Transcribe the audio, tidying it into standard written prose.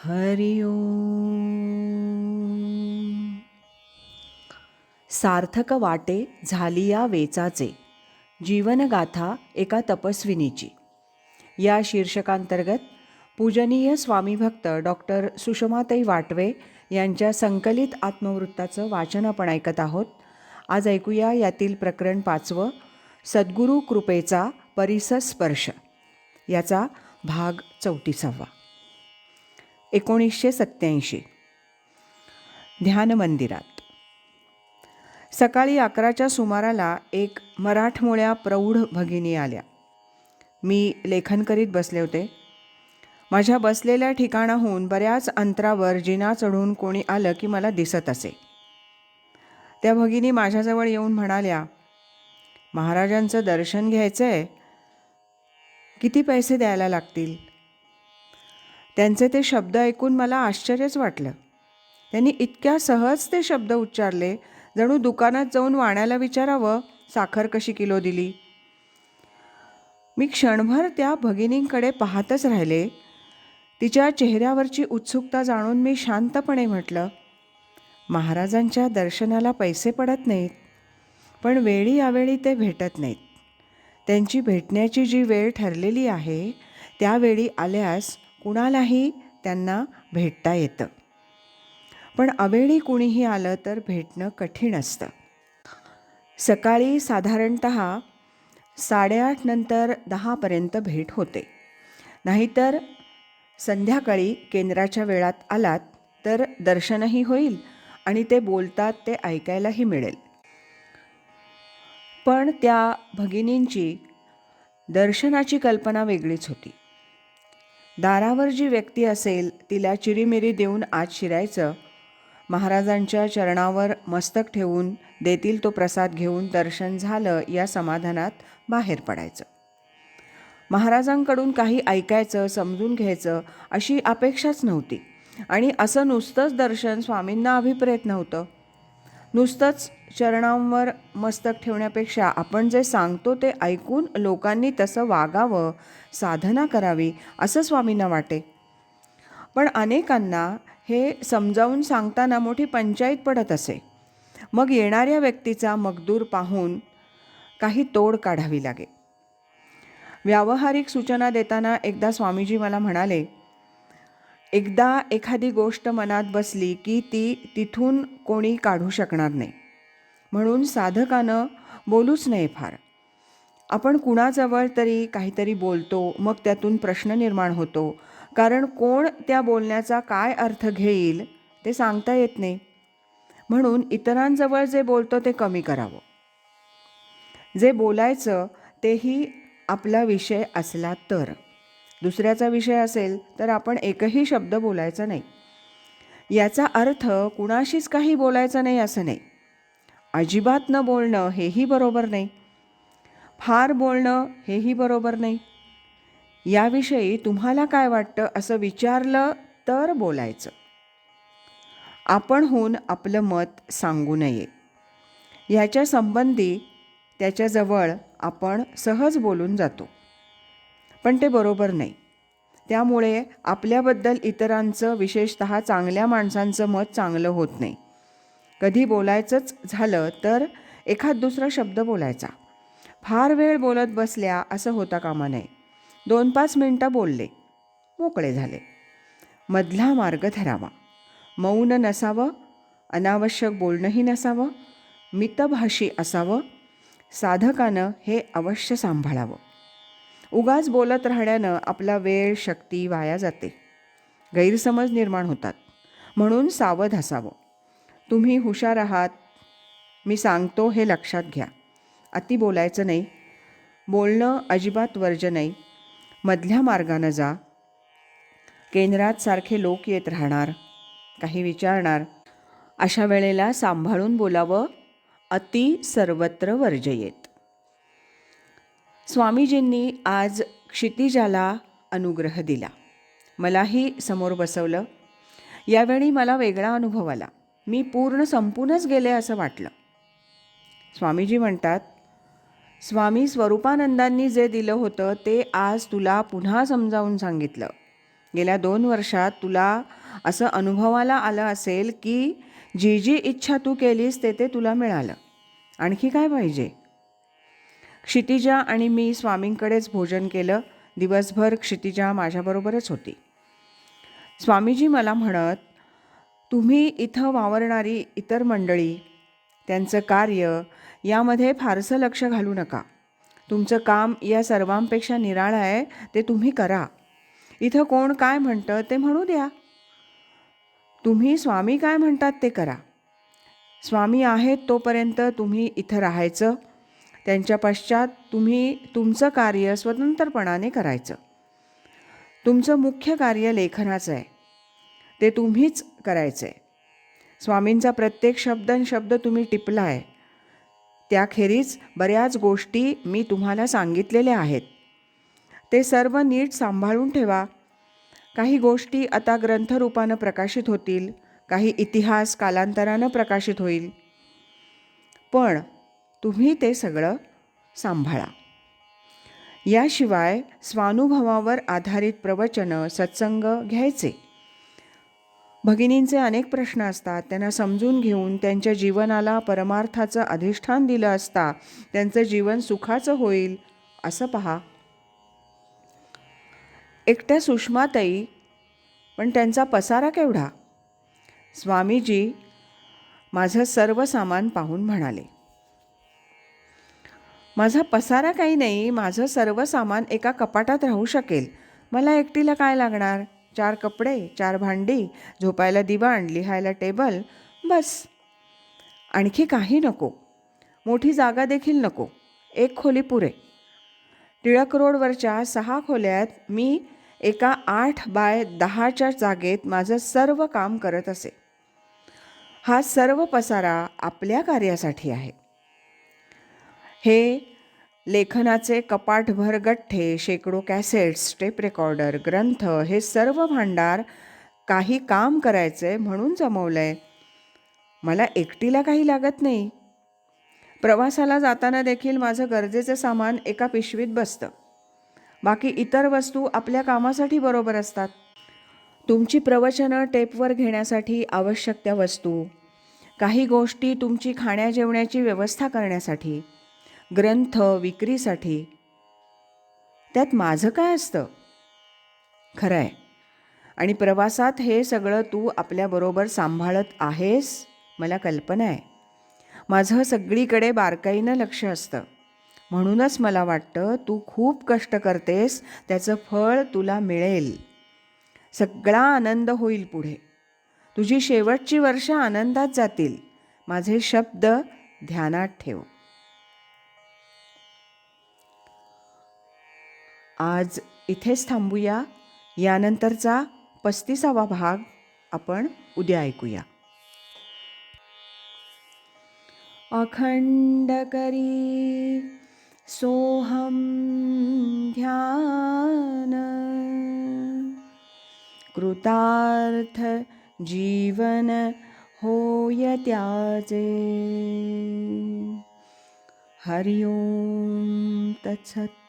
हरि ओम. सार्थक वाटे झाली या वेचाचे, जीवनगाथा एका तपस्विनीची. या शीर्षकांतर्गत पूजनीय स्वामीभक्त डॉक्टर सुषमाताई वाटवे यांच्या संकलित आत्मवृत्ताचं वाचन आपण ऐकत आहोत. आज ऐकूया यातील प्रकरण 5, सद्गुरू कृपेचा परिसस्पर्श, याचा भाग 34. 1987. ध्यान मंदिरात. सकाळी 11च्या सुमाराला एक मराठमोळ्या प्रौढ भगिनी आल्या. मी लेखन करीत बसले होते. माझ्या बसलेल्या ठिकाणाहून बऱ्याच अंतरावर जिना चढून कोणी आलं की मला दिसत असे. त्या भगिनी माझ्याजवळ येऊन म्हणाल्या, महाराजांचं दर्शन घ्यायचं आहे, किती पैसे द्यायला लागतील? त्यांचे ते शब्द ऐकून मला आश्चर्यच वाटलं. त्यांनी इतक्या सहज ते शब्द उच्चारले, जणू दुकानात जाऊन वाण्याला विचारावं, साखर कशी किलो दिली. मी क्षणभर त्या भगिनींकडे पाहतच राहिले. तिच्या चेहऱ्यावरची उत्सुकता जाणून मी शांतपणे म्हटलं, महाराजांच्या दर्शनाला पैसे पडत नाहीत, पण वेळी यावेळी ते भेटत नाहीत. त्यांची भेटण्याची जी वेळ ठरलेली आहे त्यावेळी आल्यास कुणालाही त्यांना भेटता येतं, पण अवेळी कुणीही आलं तर भेटणं कठीण असतं. सकाळी साधारणत 8:30 नंतर 10पर्यंत भेट होते. नाहीतर संध्याकाळी केंद्राच्या वेळात आलात तर दर्शनही होईल आणि ते बोलतात ते ऐकायलाही मिळेल. पण त्या भगिनींची दर्शनाची कल्पना वेगळीच होती. दारावर जी व्यक्ती असेल तिला चिरीमिरी देऊन आत शिरायचं, महाराजांच्या चरणावर मस्तक ठेवून देतील तो प्रसाद घेऊन दर्शन झालं या समाधानात बाहेर पडायचं. महाराजांकडून काही ऐकायचं, समजून घ्यायचं अशी अपेक्षाच नव्हती. आणि असं नुसतंच दर्शन स्वामींना अभिप्रेत नव्हतं. नुसतंच चरणांवर मस्तक ठेवण्यापेक्षा आपण जे सांगतो ते ऐकून लोकांनी तसं वागावं, साधना करावी असं स्वामींना वाटे. पण अनेकांना हे समजावून सांगताना मोठी पंचाईत पडत असे. मग येणाऱ्या व्यक्तीचा मगदूर पाहून काही तोड काढावी लागे. व्यावहारिक सूचना देताना एकदा स्वामीजी मला म्हणाले, एकदा एखादी गोष्ट मनात बसली की ती तिथून कोणी काढू शकणार नाही, म्हणून साधकानं बोलूच नाही फार. आपण कुणाजवळ तरी काहीतरी बोलतो, मग त्यातून प्रश्न निर्माण होतो, कारण कोण त्या बोलण्याचा काय अर्थ घेईल ते सांगता येत नाही. म्हणून इतरांजवळ जे बोलतो ते कमी करावं. जे बोलायचं तेही आपला विषय असला तर. दुसऱ्याचा विषय असेल तर आपण एकही शब्द बोलायचा नाही. याचा अर्थ कुणाशीच काही बोलायचं नाही असं नाही. अजिबात न बोलणं हेही बरोबर नाही, फार बोलणं हेही बरोबर नाही. याविषयी तुम्हाला काय वाटतं असं विचारलं तर बोलायचं. आपणहून आपलं मत सांगू नये. ह्याच्या संबंधी त्याच्याजवळ आपण सहज बोलून जातो, पण ते बरोबर नाही. त्यामुळे आपल्याबद्दल इतरांचं, विशेषतः चांगल्या माणसांचं मत चांगलं होत नाही. कधी बोलायचंच झालं तर एखाद दुसरा शब्द बोलायचा. फार वेळ बोलत बसल्या असं होता कामा नये. 2-5 मिनटं बोलले, मोकळे झाले. मधला मार्ग धरावा. मौन नसावं, अनावश्यक बोलणंही नसावं, मितभाषी असावं. साधकानं हे अवश्य सांभाळावं. उगाच बोलत राहण्यानं आपला वेळ, शक्ती वाया जाते, गैरसमज निर्माण होतात. म्हणून सावध असावं. तुम्ही हुशार आहात, मी सांगतो हे लक्षात घ्या. अति बोलायचं नाही, बोलणं अजिबात वर्ज्य नाही. मधल्या मार्गानं जा. केंद्रात सारखे लोक येत राहणार, काही विचारणार, अशा वेळेला सांभाळून बोलावं. अति सर्वत्र वर्जयेत. स्वामीजींनी आज क्षितिजाला अनुग्रह दिला. मलाही समोर बसवलं. यावेळी मला वेगळा अनुभव आला. मी पूर्ण संपूनच गेले असं वाटलं. स्वामीजी म्हणतात, स्वामी स्वरूपानंदांनी जे दिलं होतं ते आज तुला पुन्हा समजावून सांगितलं. गेल्या 2 वर्षात तुला असं अनुभवाला आलं असेल की जी जी इच्छा तू केलीस ते ते तुला मिळालं. आणखी काय पाहिजे? क्षितिजा आणि मी स्वामींकडेच भोजन केलं. दिवसभर क्षितिजा माझ्याबरोबरच होती. स्वामीजी मला म्हणत, तुम्ही इथं वावरणारी इतर मंडळी, त्यांचं कार्य यामध्ये फारसं लक्ष घालू नका. तुमचं काम या सर्वांपेक्षा निराळं आहे, ते तुम्ही करा. इथं कोण काय म्हणतं ते म्हणू द्या. तुम्ही स्वामी काय म्हणतात ते करा. स्वामी आहेत तोपर्यंत तुम्ही इथं राहायचं. त्यांच्या पश्चात तुम्ही तुमचं कार्य स्वतंत्रपणाने करायचं. तुमचं मुख्य कार्य लेखनाचं आहे, ते तुम्हीच करायचं आहे. स्वामींचा प्रत्येक शब्द तुम्ही टिपला आहे. त्याखेरीज बऱ्याच गोष्टी मी तुम्हाला सांगितलेल्या आहेत. ते सर्व नीट सांभाळून ठेवा. काही गोष्टी आता ग्रंथरूपानं प्रकाशित होतील, काही इतिहास कालांतरानं प्रकाशित होईल, पण तुम्ही ते सगळं सांभाळा. याशिवाय स्वानुभवावर आधारित प्रवचनं, सत्संग घ्यायचे. भगिनींचे अनेक प्रश्न असतात, त्यांना समजून घेऊन त्यांच्या जीवनाला परमार्थाचं अधिष्ठान दिलं असता त्यांचं जीवन सुखाचं होईल असं पहा. एकट्या सुषमाताई, पण त्यांचा पसारा केवढा. स्वामीजी माझं सर्व सामान पाहून म्हणाले, माझा पसारा काही नाही, माझं सर्व सामान एका कपाटात राहू शकेल. मला एकटीला काय लागणार? 4 कपडे, 4 भांडी, झोपायला दिवाण, लिहायला टेबल, बस. आणखी काही नको. मोठी जागा देखील नको. 1 खोली पुरे. टिळक रोडवरच्या 6 खोल्यात मी एका 8 बाय 10च्या जागेत माझं सर्व काम करत असे. हा सर्व पसारा आपल्या कार्यासाठी आहे. हे लेखनाचे कपाटभर गठ्ठे, शेकडो कॅसेट्स, टेप रेकॉर्डर, ग्रंथ, हे सर्व भांडार काही काम करायचे म्हणून जमवलं आहे. मला एकटीला काही लागत नाही. प्रवासाला जाताना देखील माझं गरजेचं सामान एका पिशवीत बसतं. बाकी इतर वस्तू आपल्या कामासाठी बरोबर असतात. तुमची प्रवचनं टेपवर घेण्यासाठी आवश्यक त्या वस्तू, काही गोष्टी तुमची खाण्याजेवण्याची व्यवस्था करण्यासाठी, ग्रंथ विक्रीसाठी, त्यात माझं काय असतं? खरं आहे. आणि प्रवासात हे सगळं तू आपल्याबरोबर सांभाळत आहेस, मला कल्पना आहे. माझं सगळीकडे बारकाईनं लक्ष असतं. म्हणूनच मला वाटतं तू खूप कष्ट करतेस, त्याचं फळ तुला मिळेल. सगळा आनंद होईल पुढे. तुझी शेवटची वर्ष आनंदात जातील. माझे शब्द ध्यानात ठेव. आज इथेच थांबूया. यानंतरचा 35वा भाग आपण उद्या ऐकूया. अखंड करी सोहम ध्यान, कृतार्थ जीवन होय त्याचे. हरि ओम तत्सत.